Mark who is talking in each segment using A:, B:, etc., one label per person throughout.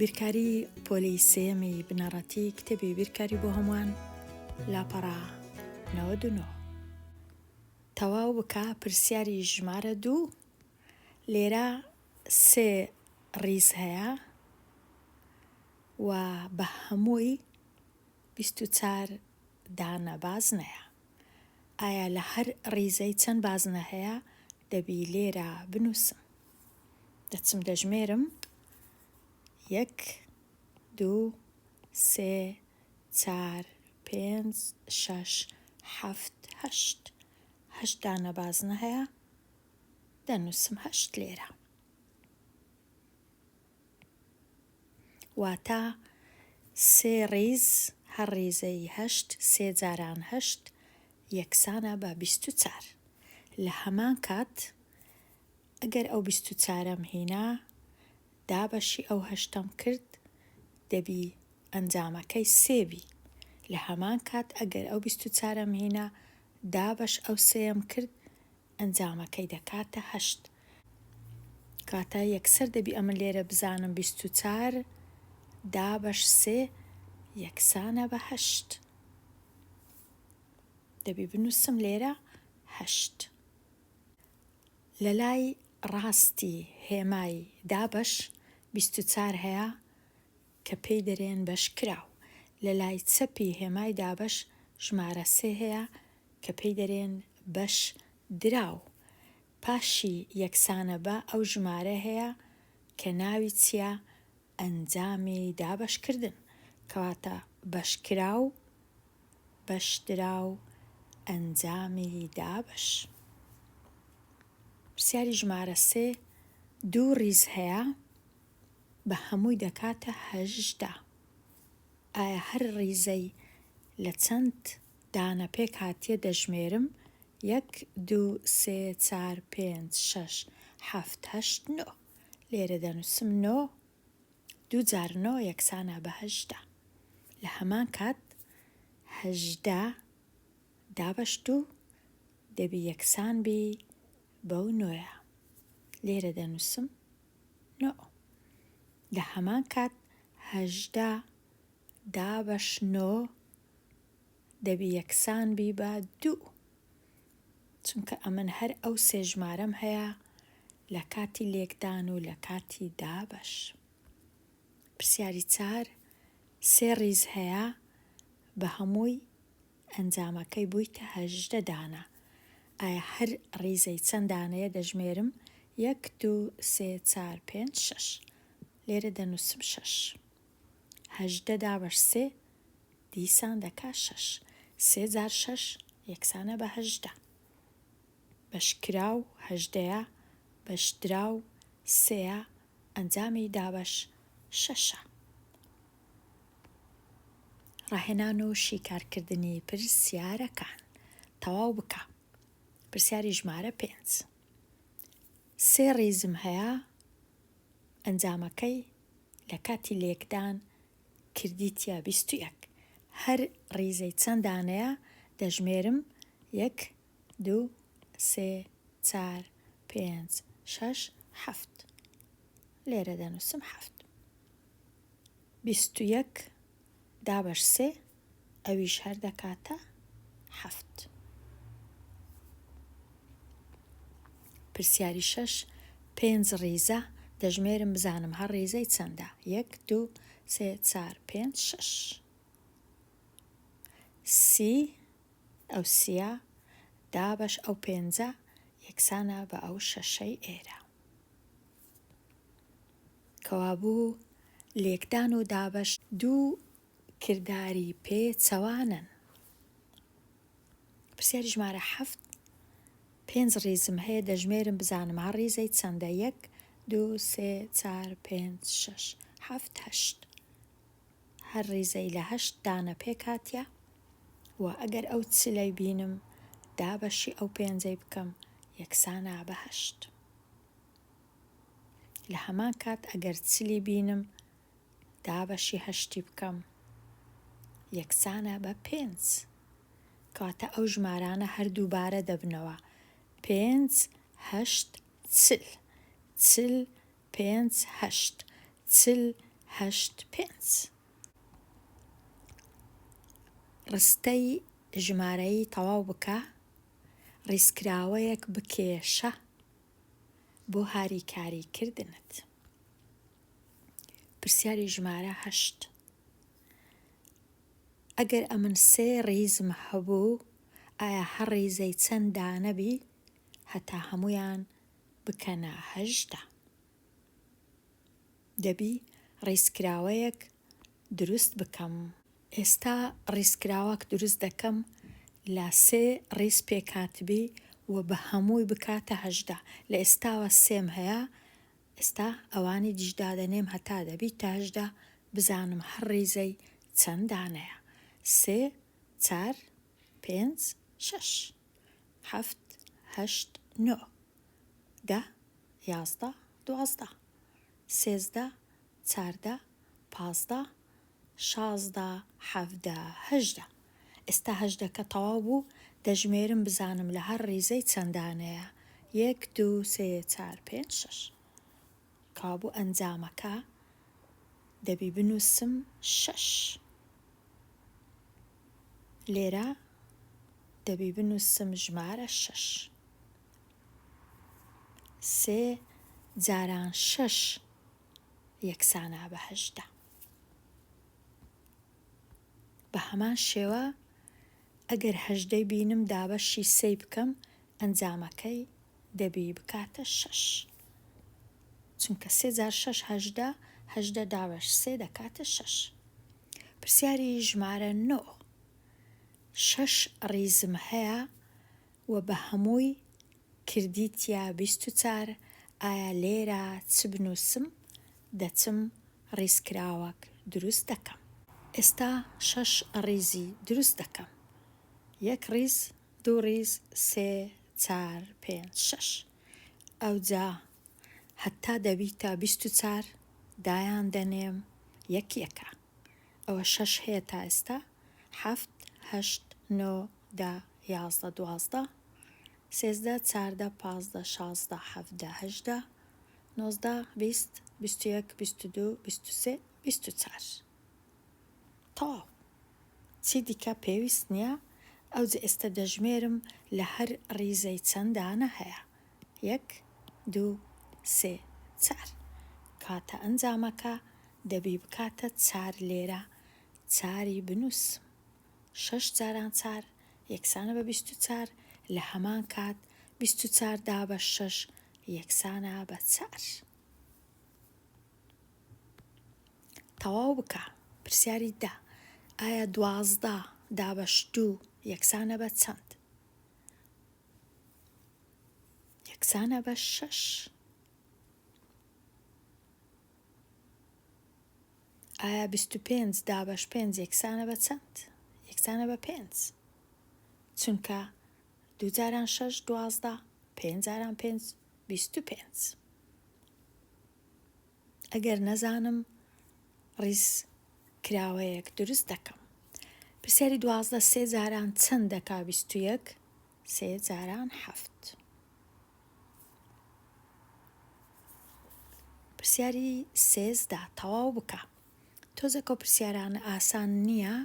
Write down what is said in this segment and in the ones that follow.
A: بیرکاری پۆلی سێمی بنەڕەتی کتێبی بیرکاری بۆ هەمووان لاپەڕە 99 تەواو بکە پرسیاری ژمارە 2 لێرە 3 ڕیز هەیە و بە هەمووی 24 دانە بازنەیە. ئایا لە هەر ڕیزەی چەند بازنە هەیە دەبی لێرە بنووسم. دەچم دەژمێرم 1 2 3 4 5 6 7 8 8 دانە بازنە هەیە دەنووسم 8 لێرە. واتە 3 ڕیز هەر ڕیزەی 8 3 جاران 8 یەکسانە بە 24. لە هەمان کات ئەگەر ئەو 24ەم هێنا دابەشی ئەو 8ەم کرد دەبی ئەنجامەکەی 3 بی. لە هەمان کات ئەگەر ئەو 24ەم هێنا دابەش ئەو 3ەم کرد ئەنجامەکەی دەکاتە 8. کاتە یەکسەر دەبی ئەمە لێرە بزانم 24 دابەش 3 یەکسانە بە 8. دەبی بنووسم لێرە 8. لە لای ڕاستی هێمای دابەش 24 هەیە کە پێی دەرێن بەشکراو. لە لای چەپی هێمای دابەش ژمارە 3 هەیە کە پێی دەرێن بەش دراو. پاشی یەکسانە بە ئەو ژمارە هەیە کە ناوی چییە؟ ئەنجامی دابەشکردن. کەواتە بەشکراو بەشدراو ئەنجامی دابەش. پرسیاری ژمارە 3 2 ڕیز هەیە بە هەمووی دەکاتە 18. ئایا هەر ڕیزەی لە چەند دانە پێک هاتیە دەژمێرم 1 2 3 4 5 6 7 8 9 لێرە دەنووسم 9 2 جار 9 یەکسانە بە 18. لە هەمان کات 18 دابەش 2 دەبی یەکسان بی بەو 9ە لێرە دەنووسم 9. لە هەمان کات 18 دابەش 9 دەبی یەکسان بی بە 2 چونکە ئەمن هەر ئەو سێ ژمارەم هەیە لە کاتی لێکدان و لە کاتی دابەش. پرسیاری 4 3 ڕیز هەیە بە هەمووی ئەنجامەکەی بوویتە 18 دانە. ئایا هەر ڕیزەی چەند دانەیە دەژمێرم 1 2 3 4 5 6 لێرە دەنووسم 6. 18 دابەش 3 دیسان دەکا 6 3 جار 6 یەکسانە بە 18. بەشکراو 18 بەشدراو 3 ئەنجامی دابەش 6. ڕاهێنان و شیکارکردنی پرسیارەکان تەواو بکە. پرسیاری ژمارە 5 3 ڕیزم هەیە ئەنجامەکەی لە کاتی لێکدان کردیتە 21. هەر ڕیزەی چەند دانەیە دەژمێرم 1 2 3 4 5 6 7 لێرە دەنووسم 7. 21 دابەش 3 ئەویش هەر دەکاتە 7. پرسیاری 6 5 ڕیزە دەژمێرم بزانم هەر ڕیزەی چەندە 1 2 3 4 5 6. 30 ئەو 30 دابەش ئەو 5 یەکسانە بە ئەو 6ەی ئێرە. کەوابوو لێکدان و دابەش دوو کردداری پێچەوانن. پرسیاری ژمارە 7 5 ڕیزم هەیە دەژمێرم بزانم هەر ڕیزەی چەندە 1 2 3 4 5 6 7 8 هەر ڕیزەی لە 8 دانە پێک هاتیە و ئەگەر ئەو چلەی بینم دابەشی ئەو 5ەی بکەم یەکسانە بە 8. لە هەمان کات ئەگەر چلی بینم دابەشی 8 بکەم یەکسانە بە 5. کاتە ئەو ژمارانە هەردووبارە دەبنەوە 5 8 چل 5 8 چل 8 5. ڕستەی ژمارەی تەواو بکە، ڕیزکراوەیەک بکێشە بۆ هاریکاریکردنت. پرسیاری ژمارە 8. ئەگەر ئەمن 3 ڕیزم هەبوو، ئایا هەر ڕیزەی چەند دانەبی هەتا هەمویان بکەنە 8. دەبی ڕیزکراوەیەک دروست بکەم. ئێستا ڕیزکراوەک دروست دەکەم لە 3 ڕیز پێکاتبی و بە هەمووی بکاتە 8. لە ئێستاوە 3 هەیە، ئێستا ئەوانی دیژدادەنێم هەتا دەبی تا 8 بزانم هەر ڕیزەی چەند دانەیە. 3 4 5 6 7 8 9 10 11 12 13 14 15 16 17 18. ئێستا 8 کە تەواو بوو دەژمێرم بزانم لە هەر ڕیزەی چەندانەیە. 1 2 3 4 5 6. کابوو ئەنجامەکە دەبی بنووسم 6. لێرە دەبی بنووسم ژمارە 6. 3 جاران 6 یەکسانە بە 8. بە هەمان شێوە ئەگەر 8 بینم دابەشی 3 بکەم، ئەنجامەکەی دەبی بکاتە 6. چونکە 3 جار 6 8، 8 دابەش 3 دەکاتە 6. پرسیاری ژمارە 9. 6 ڕیزم هەیە و بە هەمووی کردیتیا 24. ئایا لێرە چ بنووسم؟ دەچم ڕیزکراوەک دروست دەکەم. ئێستا 6 ڕیزی دروست دەکەم. 1 ڕیز، 2 ڕیز، 3 4 5 6. ئەوجا هەتا دەبیتە 24 دایان دەنێم یەکە. ئەوە 6 هەیە تا ئێستا. 7 8 9 10 11 12 13 14 15 16 17 18 19 20 21 22 23 24. تەواو. چی دیکە پێویست نییە. ئەوجا ئێستا دەژمێرم لە هەر ڕیزەی چەندانە هەیە. 1 2 3 4. کاتە ئەنجامەکە دەبی بکاتە 4 لێرە. 4 بنووسم. 6 جاران 4 یەکسانە بە 24. لە هەمان کات 24 دابە 6 یەکسانە بە 4. تەواو بکە. پرسیاری 10. ئایا 12 دابەش 2 یەکسانە بە چەند؟ یەکسانە بە 6. ئایا 25 دابەش 5 یەکسانە بە چەند؟ یەکسانە بە 5. چونکە 2 جاران 6 12، 5 جاران 5 25. ئەگەر نەزانم ڕیز کراوەیەک دروست دەکەم. پرسیاری 12. 3 جاران چەند دەکا 21؟ 3 جاران 7. پرسیاری 13. تەواو بکە. تۆزێکۆ پرسیارانە ئاسان نییە،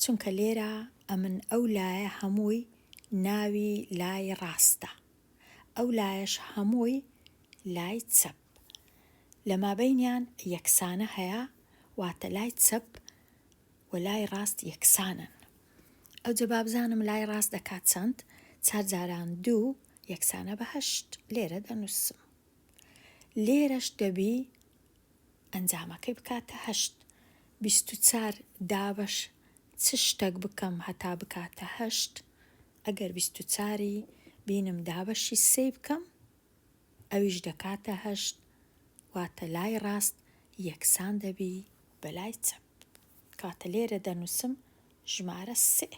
A: چونکە لێرە ئەمن ئەو لایە هەمووی ناوی لای ڕاستە، ئەو لایەش هەمووی لای چەپ. لە مابەینیان یەکسانە هەیە، واتە لای چەپ و لای ڕاست یەکسانن. ئەوجا با بزانم لای ڕاست دەکات چەند. 4 جاران 2 یەکسانە بە 8. لێرە دەنووسم. لێرەش دەبی ئەنجامەکەی بکاتە 8. 24 دابەش چ شتێک بکەم هەتا بکاتە 8؟ ئەگەر 24 بینم دابەشی 3 بکەم، ئەویش دەکاتە 8. واتە لای ڕاست یەکسان دەبی بە لای چەپ. کاتە لێرە دەنووسم ژمارە 3.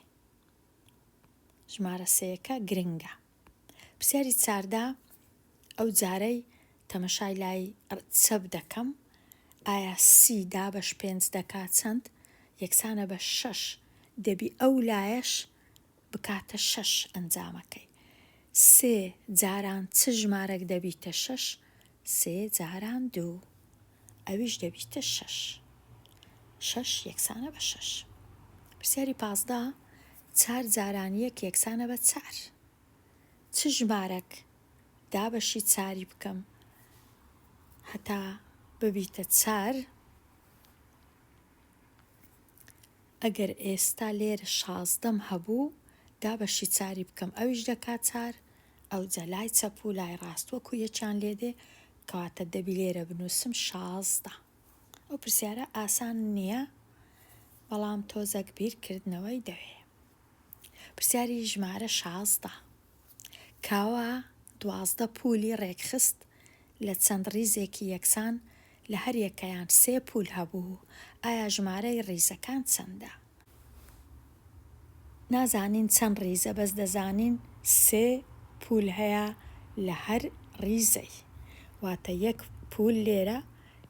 A: ژمارە 3یەکە گرنگە. پرسیاری 14. ئەو جارەی تەمەشای لای چەپ دەکەم. ئایا 30 دابەش 5 دەکات چەند؟ یەکسانە بە 6. دەبی ئەو لایەش بکاتە 6 ئەنجامەکەی. 3 جاران چ ژمارەك دەبیتە 6؟ 3 جاران 2. ئەویش دەبیتە 6. 6 یەکسانە بە 6. پرسیاری 15 4 جاران 1 یەکسانە بە 4. چ ژمارەک دابەشی 4 بکەم هەتا ببیتە 4؟ ئەگەر ئێستا لێرە 16 هەبوو دابەشی 4 بکەم ئەویش دەکات 4، ئەو جەلای چەپ و لای ڕاست وەکو یەکیان لێدێ کەواتە دەبی لێرە بنووسم 16. ئەو پرسیارە ئاسان نییە، بەڵام تۆزێک بیرکردنەوەی دەوێ. پرسیاری ژمارە 16 کاوە 12 پولی ڕێکخست لە چەند ڕیزێکی یەکسان لە هەر یەکەیان 3 پول هەبوو، ئایا ژمارەی ڕیزەکان چەندە؟ نازانین چەند ڕیزە، بەس دەزانین 3 پول هەیە لە هەر ڕیزەی، واتە 1 پول لێرە،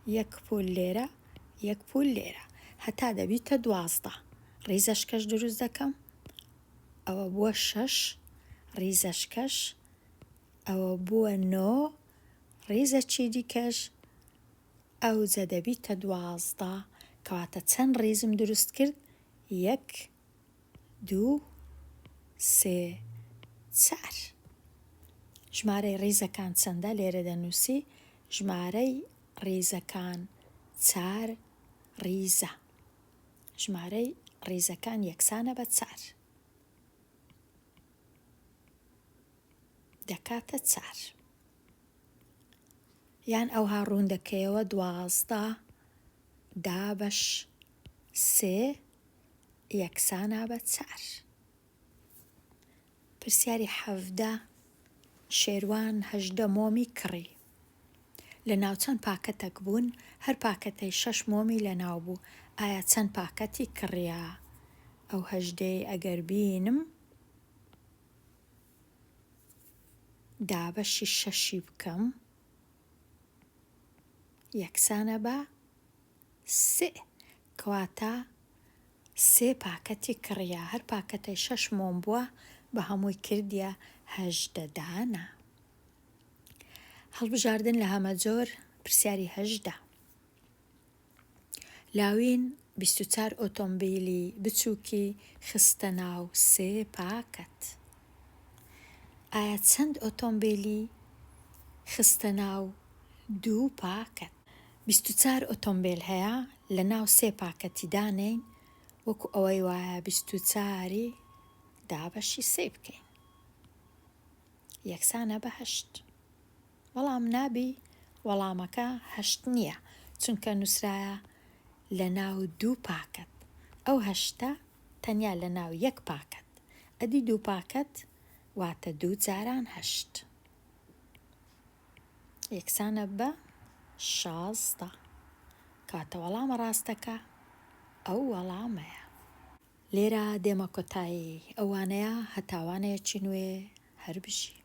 A: 1 پول لێرە، 1 پول لێرە، هەتا دەبیتە 12. ڕیزەشکەش دروست دەکەم، ئەوە بووە 6، ڕیزەشکەش ئەوە بووە 9، ڕیزەکی دیکەش ئەوجە دەبیتە 12. کەواتە چەند ڕیزم دروست کرد؟ 1 2 3 4. ژمارەی ڕیزەکان چەندە؟ لێرە دەنووسی ژمارەی ڕیزەکان 4 ڕیزە. ژمارەی ڕیزەکان یەکسانە بە 4 دەکاتە 4. یان ئەوها ڕوندەکەیەوە 12 دابەش 3 یەکسانە بە 4. پرسیاری 17 شێروان 18 مۆمی کڕی. لە ناو چەند پاکەتێک بوون، هەر پاکەتەی 6 مۆمی لە ناو بوو، ئایا چەند پاکەتی کڕیا؟ ئەو 18 ئەگەر بینم دابەشی 6 بکەم یەکسانە بە 3، کەواتە 3 پاکەتی کڕیا، هەر پاکەتەی 6 مۆم بووە بە هەمووی کردیە 18 دانە. هەڵبژاردن لە هەمە جۆر. پرسیاری 18 لاوین 24 ئۆتۆمبیلی بچووکی خستە ناو 3 پاکەت. ئایا چەند ئۆتۆمبیلی خستە ناو 2 پاکەت؟ 24 ئۆتۆمبیل هەیە لە ناو 3 پاکەتی دانین، وەکو ئەوەی وایە 24 دابەشی 3 بکەین یەکسانە بە 8. وەڵام نابی، وەڵامەکە 8 نییە، چونکە نووسرایە لە ناو 2 پاکەت. ئەو 8 تەنیا لە ناو 1 پاکەت، ئەدی 2 پاکەت واتە 2 جاران 8 یەکسانە بە 16. کاتە وەڵامە ڕاستەکە ئەو وەڵامەیە. لێرە دێمە کۆتایی ئەوانەیە هەتاوانەیەکی نوێ هەر بژی.